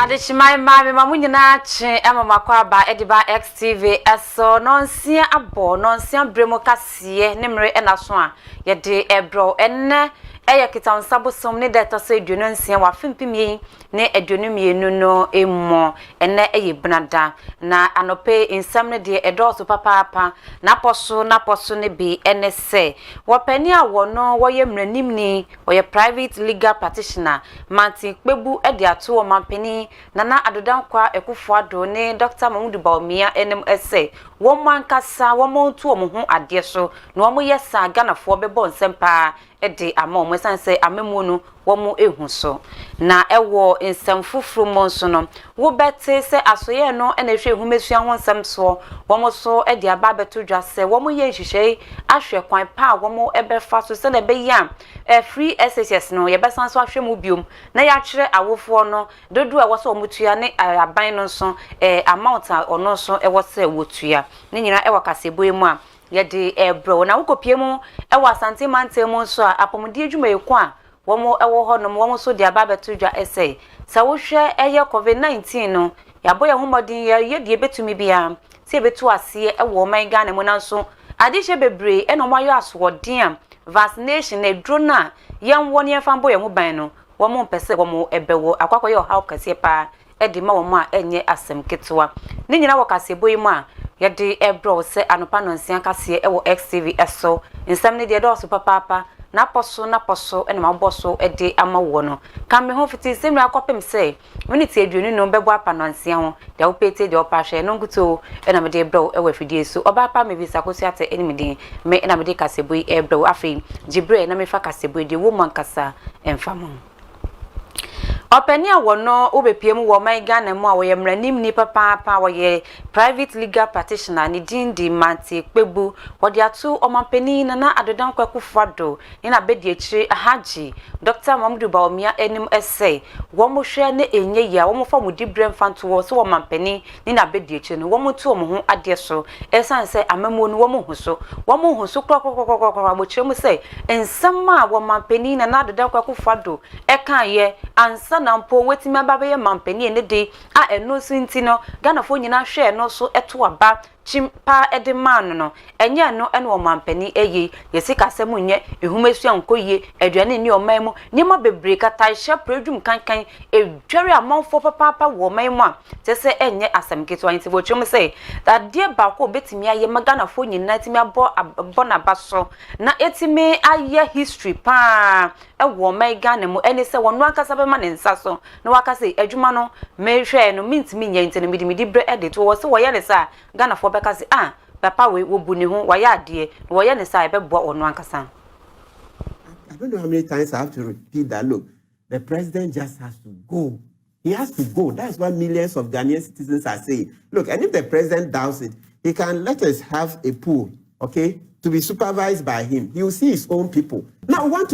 Adishimai mami mamunyina che ema makwaba ediba XTV eso nonsia abo nonsia bremo kasie nemre enaso a yede ebro enne eye kita nsabo som ne data so eduno nsia wa fimpimi ne eduno mienu no emmo enne eye benada na anope nsam ne de edoso papa na poso ne bi enne se wopani awo no woye mranimni woye private legal practitioner manti kpebu ede ato o mampani nana adodankwa ekufuado ne Dr. Mamudu Bawumia NMSA woman kasa womontu omuhu ade so na womo yesa ganafo bebo nsempa ede ama omo sanse amemu no womo ehu so na ewo nsem fufuru monso no wo bete se asoye no ena hwe ehumesua ho nsem so womo so ede aba beto dwase womo ye hihye ahwe kwan pa womo ebefa so se na be yam free SSS no ye besan so ahwe mu biom na ya kire awofo no dodu a woso omutua ne aban no so amount a ono so ewo se wotua ne nyina ewo kasebo emu a yede ebro na wokopie mu ewo asante mante mu so a apomudi adwuma eku a womo ewo ho no womo so de aba beto dwa essay sa wo hwe eye COVID-19 no yabo ye homodin ye de betumi bia se betu ase ewo man Ghana mu na so adihye bebre eno mo ayo aswodin a vaccination na drona yan woni enfambo ye ho ban no womo pese womo ebewo akwakoye oha kase pa edi ma womo a enye asem ketwa ne nyina wo kasebo yi mu a yede ebro se anopa no nsia kase ewo XTV eso nsam ne de do papa na poso ene maboso ede amawo no kan me ho fiti semri akopem se minute aduonu no bebo apa no nsia ho de opete de opa hwe no nguto ena me de ebro ewo afidie so oba pa me visa kosi ate ene me me ena me de kasebo yi ebro afi jibre na me fa kasebo de woman kasa emfamo openi awo no obepiem wo man Ghana mu a wo ye mranim ni papa wo ye private legal practitioner ni dindi manti kpebu wo de atu omampeni na adodan kwakufuado ni na bedi akire haji Dr. Mamudu Bawumia NMSA wo mo hwe ne enye ya wo mo fa mo di bremfanto wo so omampeni ni na bedi akire no wo mo tu mo ho ade so esanse amamu no wo mo hu so krokokokokokoko mo kire mu se ensama wo omampeni na adodan kwakufuado eka ye ansa na mpo wetimi ababe mampeni ene de a eno so ntino Ghana fo nyina hwe eno so eto aba chimpa edemanu no enye no ene o mampeni eye yesika semu nye ehumesua nkoye aduane ni oman mu nyema bebre kata hye predum kankan edware amanfo papa wo man mu a tese enye asem keto anti bo chum say that dear ba ko betimi aye Ghana fo nyina timi abo na baso na etimi aye history pa ewo man Ghana mu ene se wono akasa be ma ne nsa so na wakase adwuma no mehwe no mintimi nya ntene midi bre edit wo se wo ye ne sa Ghana fo beka se papa we wo buni ho wo ya ade wo ye ne sa ebeboa ono ankasa. I don't know how many times I have to repeat that. Look, the president just has to go. He has to go. That's what millions of Ghanaian citizens are saying. Look, and if the president doubts it, he can let us have a pool, okay, to be supervised by him. He will see his own people. Now, I want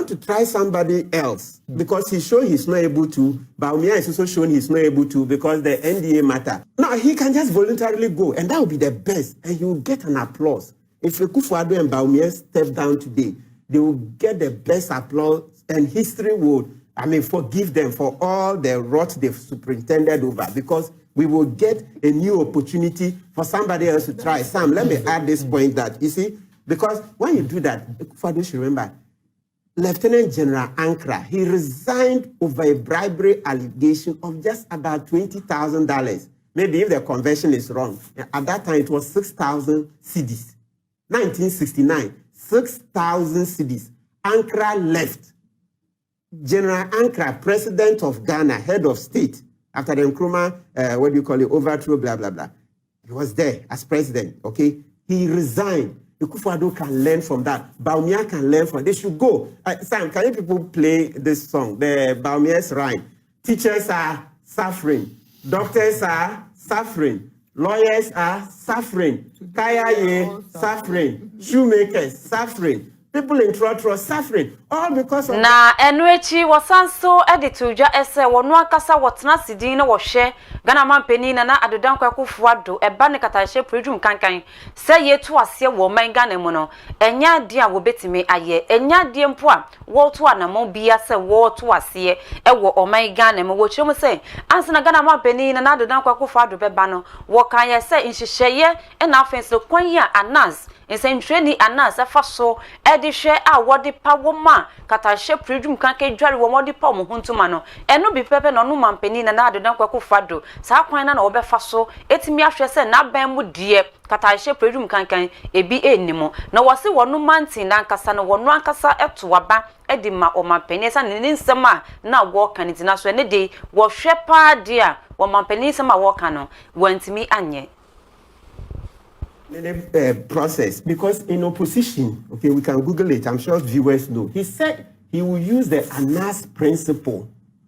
to try somebody else because he's shown he's not able to. Bawumia is also shown he's not able to because the NDA matter. Now, he can just voluntarily go, and that will be the best, and he will get an applause. If Akufo-Addo and Bawumia step down today, they will get the best applause, and history will, forgive them for all the rot they've superintended over, because we will get a new opportunity for somebody else to try. Sam, let me add this point that, you see, because when you do that, Akufo-Addo should remember, Lieutenant General Ankra, he resigned over a bribery allegation of just about $20,000. Maybe if the conversion is wrong. At that time, it was 6,000 cedis. 1969. 6,000 cedis. Ankra left. General Ankra, president of Ghana, head of state, after the Nkrumah, overthrow, blah, blah, blah. He was there as president, okay? He resigned. Akufo-Addo can learn from that. Bawumia can learn from it. They should go. Sam, can you people play this song, the Bawumia's rhyme? Teachers are suffering. Doctors are suffering. Lawyers are suffering. Kaya suffering. Shoemakers suffering. People in Trotro suffering, all because of na enuechi wasanso edituja ese wonu akasa wotena sidin na wohwe Ghana mampeni na adodan kwakufu ado eba ne katashe prejum kankan se yetu ase wo man Ghana mu no enya de a wo betime aye enya de mpo a wo to anamon bia se wo to ase ewo oman Ghana mu wo chirem se ansina Ghana mampeni na adodan kwakufu ado beba no wo kan ye se nhyehyeye na afenso kwan ya anas nsentweni anas afaso edihwe a wodi pa woma katashe prejum kankan dware wo wodi pa mo huntuma no eno bi pepe no no mampeni na adodan kwakufu ado sa kwan na obefa so etimi ahwe se na ban mu die katashe prejum kankan ebi enimo na wose wonu mantin na nkasa no wonu ankasa eto aba edima o mampeni sa ne nsem a na wo kan tina so ne de wo hwe pa de a wo mampeni nsem a wo kan no wantimi anye process, because in opposition, okay, we can Google it, I'm sure viewers know. He said he will use the ANAS principle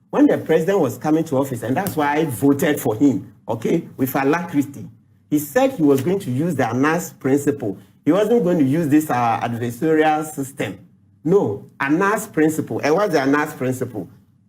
when the president was coming to office, and that's why I voted for him, okay, with alacrity. He said he was going to use the ANAS principle. He wasn't going to use this adversarial system. No, ANAS principle. And what's the ANAS principle?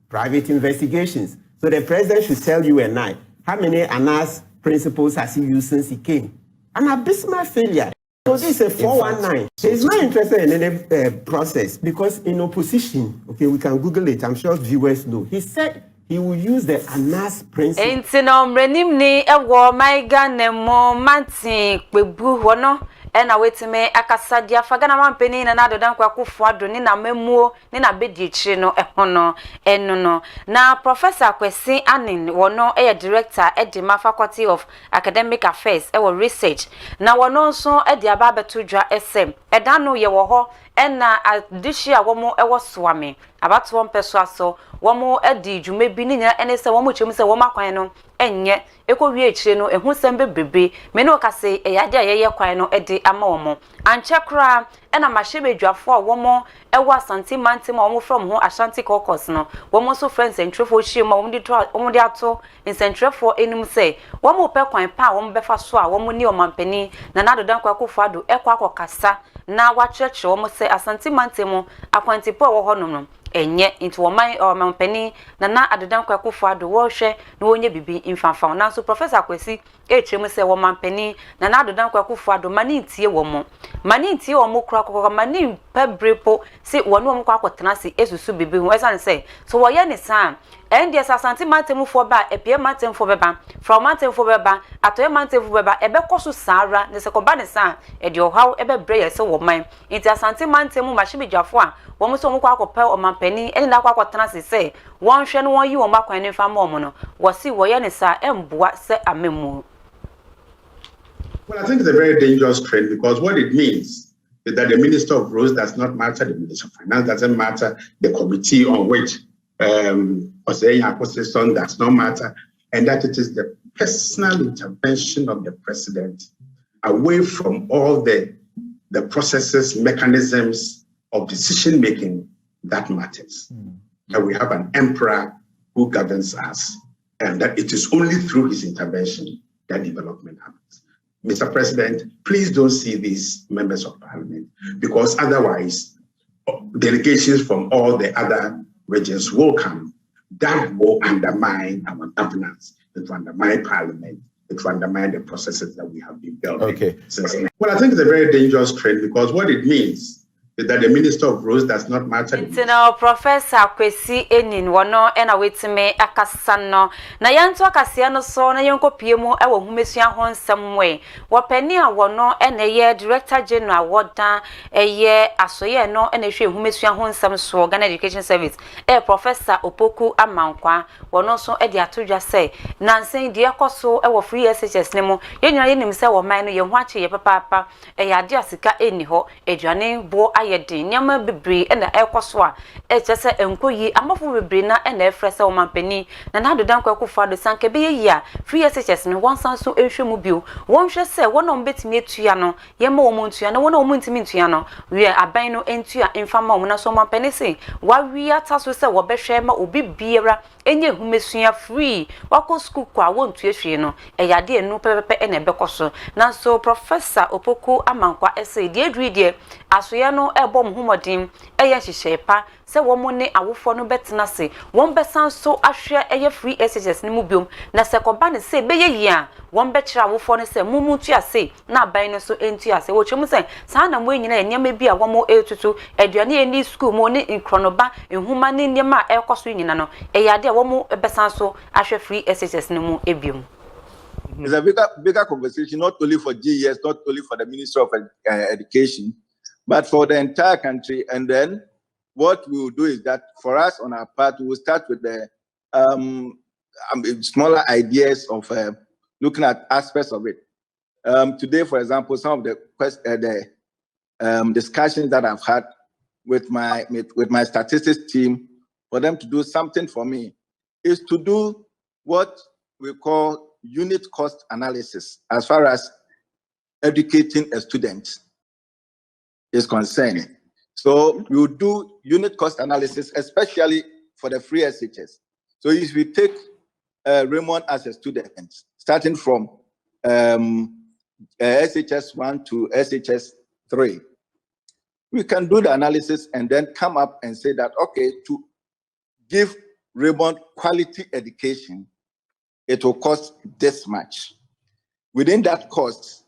Private investigations. So the president should tell you and I, how many ANAS principles has he used since he came? An abysmal failure. So this is a 419. He's not interested in any process, because in opposition, okay, we can Google it, I'm sure viewers know. He said he will use the ANAS principle. Intino mrenimni ewo maiga nemo manti kwebu wono ena wetime akasa dia fagana mampeni na adodan kwakufu ado ni na memuo ni na bedi chiri no ehono enu no na Professor Kwesi Anin wono director Edima Faculty of Academic Affairs research na wono nso aba betudwa SM edano ye wo ho ena adishia womo swame abato mpeso aso womo edi dwuma bi ni nya ene se womo chemu se womo akwan no enye ekowie chire no ehu sembe bebre me no kase eyade ayeye kwan no edi ama womo anche kra ena mahye dwafo a womo Asante Mantim womo from ho Ashanti caucus no womo so friends entrefo chiema womo de ato insentrefo enim se womo pe kwan pa womo befa so a womo ni omampani na nadodan kwakufu ado akokasa na wacheche womo se Asante Mantim akwantipo wo honom no enye into woman or mampani na adodan kwakufu ado wo hwe na wonye bibi imfanfa na so Professor Kwesi echemu se wo mampani na adodan kwakufu ado mani ntie womo kura kokoko mani pebrepo se wonu womo kwa kwotena se esusu bibi ho esan se so wo ye ne san endia Asante Mantim fo ba epie Mantim fo beba from Mantim fo beba atoye Mantim fo beba ebe koso sara ne se ko ba ne san e de ohaw ebe bre se wo man inti Asante Mantim mahye bedwafo a womo so womo kwa akopɛ omampani ene na kwa kwotena se won hwe no won yi womo akwan ne fa ma omo no wo si wo ye ne sa emboa se amemu. Well, I think it's a very dangerous trend, because what it means is that the Minister of Roads does not matter, the Minister of Finance doesn't matter, the committee on which Osei acquisition does not matter, and that it is the personal intervention of the president away from all the processes, mechanisms of decision making that matters. That we have an emperor who governs us, and that it is only through his intervention that development happens. Mr. President, please don't see these members of parliament, because otherwise delegations from all the other regions will come. That will undermine our governance. It will undermine parliament. It will undermine the processes that we have been building since. Well, I think it's a very dangerous trend, because what it means is that the Minister of Roads does not matter. Now, Professor Kwesi Enin wono ena wetime akasa no na yanto akasia no so na yenko piemu ewo humesua ho nsem we wopani a wono ena ye Director General wodan eye asoye no ena hwe humesua ho nsem so Ghana Education Service Professor Opoku Amankwa wono so e de atodwa se nansen de ekoso ewo free SHS nemu yenyina yenim se wo man no ye ho ache ye papa ya de asika eni ho edwane bo ayedin nyama bibri na ekoso a chese enkoyi amafo bibri na na efrese o mampani na nadodan kwakufu ado sanke be yi a free SHS no wonsan so ehwemu bio wonhwe se wonom betimi etua no yema wo montua na wonom ntimi ntua no we aban no entua infama wo na so mampani se wa wi ataso se wo behwe ma obi biera enye humesua free wako school kwa wontua hwe no eyade enu pepepe na ebekoso na so Professor Opoku Amankwa ese die adri die asoye no ebo mhomodin eye hihyepa se wo mo ne awofo no betena se won besan so ahwe eye free SHS ne mu biom na se koba ne se beye yi a won be kira awofo no se mumu tuase na aban no so entuase wo twem se saa na mo enyina enyema bi a wo mo etutu aduane eni school mo ne nkronoba ehuma ne nyema ekoso nyina no eye ade a wo mo besan so ahwe free SHS ne mu ebiom. It's a bigger conversation, not only for GES, not only for the Ministry of Education, but for the entire country. And then what we will do is that for us on our part, we will start with the smaller ideas of looking at aspects of it. Today, for example, some of the discussions that I've had with my statistics team for them to do something for me is to do what we call unit cost analysis as far as educating a student is concerned. So we will do unit cost analysis, especially for the free SHS. So if we take Raymond as a student, starting from SHS 1 to SHS 3, we can do the analysis and then come up and say that, okay, to give Raymond quality education, it will cost this much. Within that cost,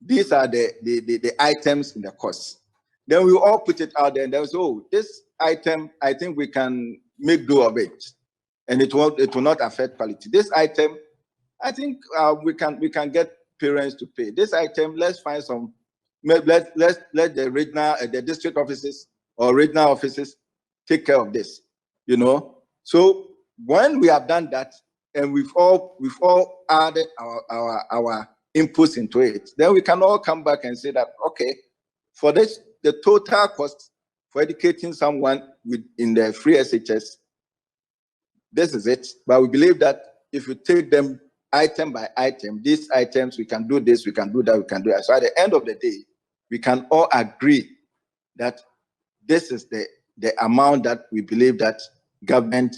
these are the items in the cost. Then we all put it out there and they'll say, oh, this item, I think we can make do of it. And it will not affect quality. This item, I think we can get parents to pay. This item, let's find some, let the regional, the district offices or regional offices take care of this, you know. So when we have done that, and we've all added our inputs into it, then we can all come back and say that, okay, for this, the total cost for educating someone in the free SHS, this is it. But we believe that if you take them item by item, these items, we can do this, we can do that, we can do that. So at the end of the day, we can all agree that this is the amount that we believe that government.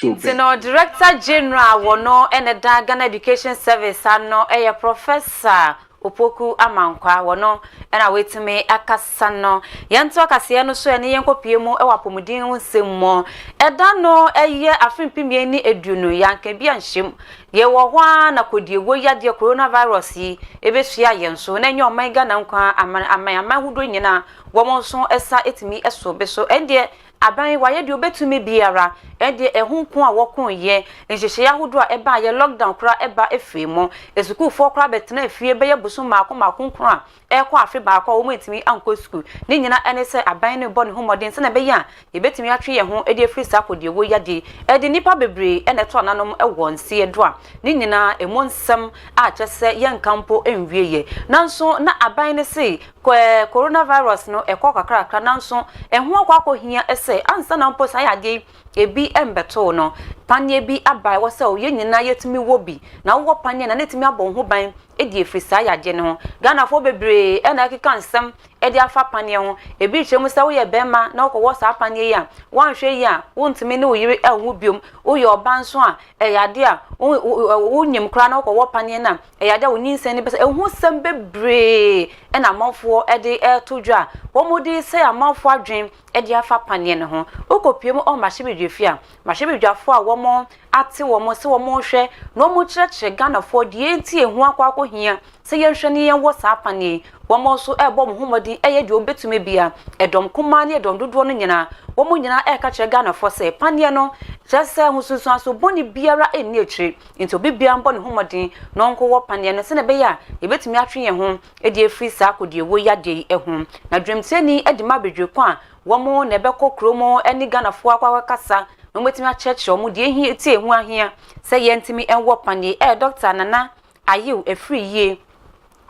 No, Director General wono ene da Ghana Education Service ano eye Professor Opoku Amankwa wono ena wetime akasa no yento akase no so ene yenkopie mu e wapomudin nsemmo eda no eye afimpimie ni eduno yanka bia nhyem ye wo hwa na kodiego yade coronavirus yi ebesua yenso na enye oman Ghana nkwa aman hudo nyina wo monso esa etimi eso beso ende aban waye de obetumi biara ede ehunku a wokon ye nhyehyɛ yahodo a eba ye lockdown kura eba efremo esukufo kura betena efie beye busu maako kura ekɔ afi baako wo metimi anko school ni nyina ene se aban ne bɔ ne homodin se na be ya ye betimi atwe ye ho ede free sakode wo yade ede nipa bebre ene to nanom ɛwɔ nse edo a ni nyina emonsem a kyese ye nkampo enwie ye nanso na aban ne se coronavirus no ekɔ kakra nanso eho akɔ hia ese ansa na mpo sa yade ebi embeto no panye bi abai wo se o ye nyina yetimi wo bi na wo panye na netimi abon ho ban edi efrisa yaje ne ho Ghana fo bebre ena keka nsem edi afa panye ho ebi hwemu se wo ye bema na wo wo sa panye ya wan hwe yi a wo ntimi ne wo yire ehu biom wo ye obanso a eyade a wo nyim kra na wo panye na eyade a wo nyinsen ne be se ehu sem bebre ena amanfo edi etodwa wo modi se amanfo adwen edi afa panye ne ho okopiem o mahebedwefia mahebedwafo a wo mo ate wo mo se wo mo hwe no mo kyerɛkyerɛ Ghana fo de enti ehu akwa hia se ye hwe ne ye wo sa panye wo mo so ebo mo homodi eye de obetumi bia edom kuma ne edom dodo no nyina wo mo nyina e ka kyerɛ Ghana fo se panye no kyerɛ hususu aso boni biara eni etwe enti obi bia mbo ne homodi no nko wo panye no se ne be ya ebetumi atwe ye ho e de free sa akode wo yade ehu na dwemteni e de mabedwe kwa wo mo ne beko kromo eni Ghana fo akwa kasa no metimi a church o mu de ehie tie hu ahia se ye ntimi enwo panye Dr. Nana Ayew efri ye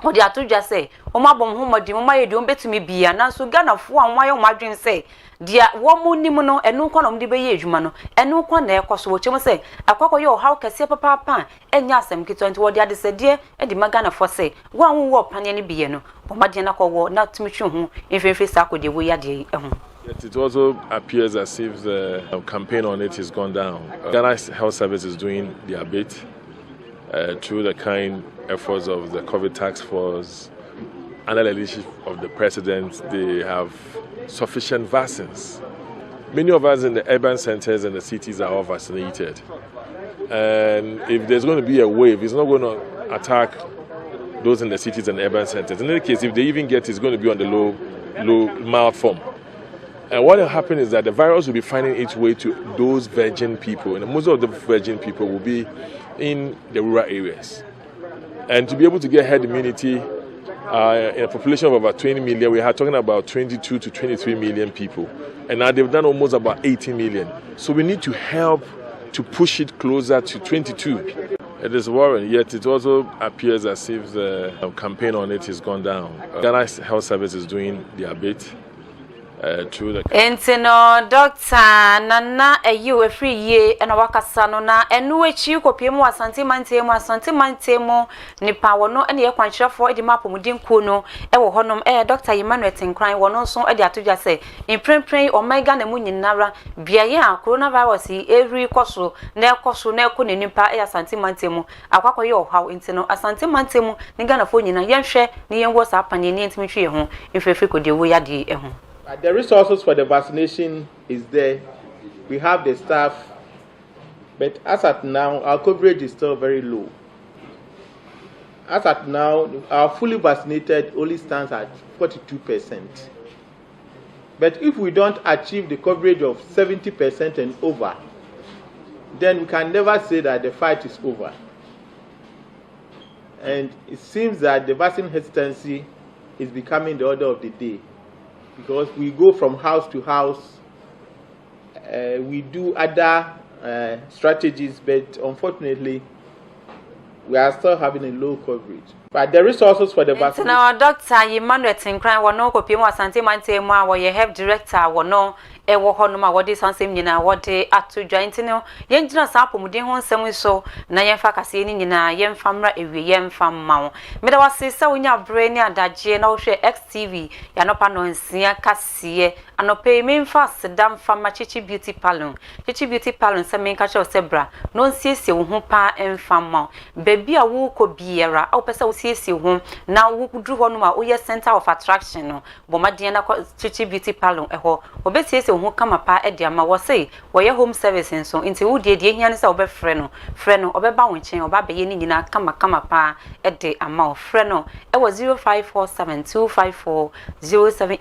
o de atodwa se o mabom homodi mo maye de o betumi bia nanso Ghana fo anwaye o madwen se dia wo mu nim no enu kwa no mde be ye adwuma no enu kwa na ekoso wo chem se akwakọ ye o haw kase papa enya asem kito nti wo de ade se de e de Ghana fo se wo anwo wo panye ne bie no o madwen na kwa wo na tumi twe hu enfenfe sa akode wo yade ehu. It also appears as if the campaign on it has gone down. Ghana Health Service is doing their bit through the kind efforts of the COVID task force under the leadership of the president, they have sufficient vaccines. Many of us in the urban centers and the cities are all vaccinated. And if there's going to be a wave, it's not going to attack those in the cities and urban centers. In any case, if they even get it, it's going to be on the mild form. And what will happen is that the virus will be finding its way to those virgin people. And most of the virgin people will be in the rural areas. And to be able to get herd immunity in a population of about 20 million, we are talking about 22 to 23 million people. And now they've done almost about 80 million. So we need to help to push it closer to 22. It is worrying, yet it also appears as if the campaign on it has gone down. Ghana's Health Service is doing their bit. Entino Doctor Nana you a free ye and a wakasano na and which you copium was santimantemo nipa no and the quantia for the map mudin kuno ewo honum Dr. Emmanuel Tinkran one also a diatuja say in pray omega ne munin nara biaya coronavirus every coso ne coso ne kuni nipa santimantemo aqua yo how intino a santimantemo nigana phone na yenhwe ni yen was up and ni intimatry ho if free could de we ade ho. The resources for the vaccination is there. We have the staff, but as at now, our coverage is still very low. As at now, our fully vaccinated only stands at 42%. But if we don't achieve the coverage of 70% and over, then we can never say that the fight is over. And it seems that the vaccine hesitancy is becoming the order of the day. Because we go from house to house, we do other strategies, but unfortunately, we are still having a low coverage. But the resources for the vaccine. Now, Dr. Emmanuel Tinkran, one no copy was Santimantema, where you have director, one no. Ewo honoma wodi sansem nyina wodi atoja ntino yengyina sapo mudin ho nsem so na yemfa kase ni nyina yemfa mra ewie yemfa mawo meda wase sa wonya bre ni adaje na wo hwe XTV ya no pa no nsia kase anope memfa sedam fama chichi beauty salon se ka che osebra no nsiesie wo ho pa emfa mawo bebi a wo ko biera a wo pesa wo siesie ho na wo dru honoma wo ye center of attraction no bomaden na chichi beauty salon eho obesiesie who come apart at the ama was say, where your home service and so into wood, the Yannis over freno, or Bebawin, or Baby Nina, come apart at the amount freno. It was 0547 0547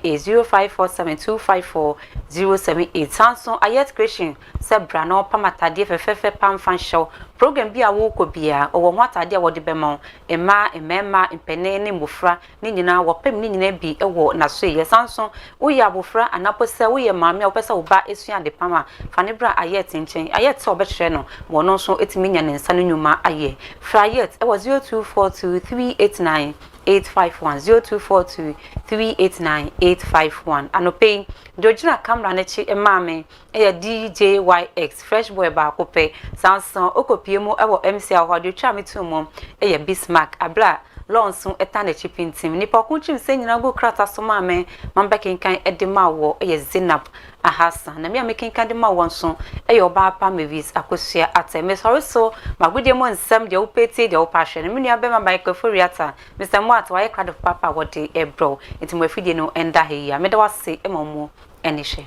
Sanson, I yet Christian, said Brano, Pamata, dear Fefe Pam fan show. Program be a walk beer, or what idea what the Bemon, a memma, in Penene, Mufra, Nina, or Pem Nina be a war, na say, Sanson, we are Bufra, and Upper Sawi, mammy, or Pesa, ba Esia de Pama, Fanibra, I yet in chain, I yet saw Betcheno, one also 8 million and Sanuma, aye. Fryet, it was 0242 389 851 0242 389 851 anope dojina camera na chi emame e DJYX fresh boy ba kope sansan okopie mu ewo MC ahwade twa metumo e Bismarck abla lonsun etane chipping team nipa kunchim se nyina go krata so mame mambekenkan edema wo e Zinab Ahasa na me amekenkan de ma wonso e oba pa Mavis akosua ateme sorry so magudie mo nsem de opeti de opahwe na me nua be ma microphone Mr. Mwat wa ye crowd of papa what e bro enti mo afidie no enda he ya me da wase e momo enishe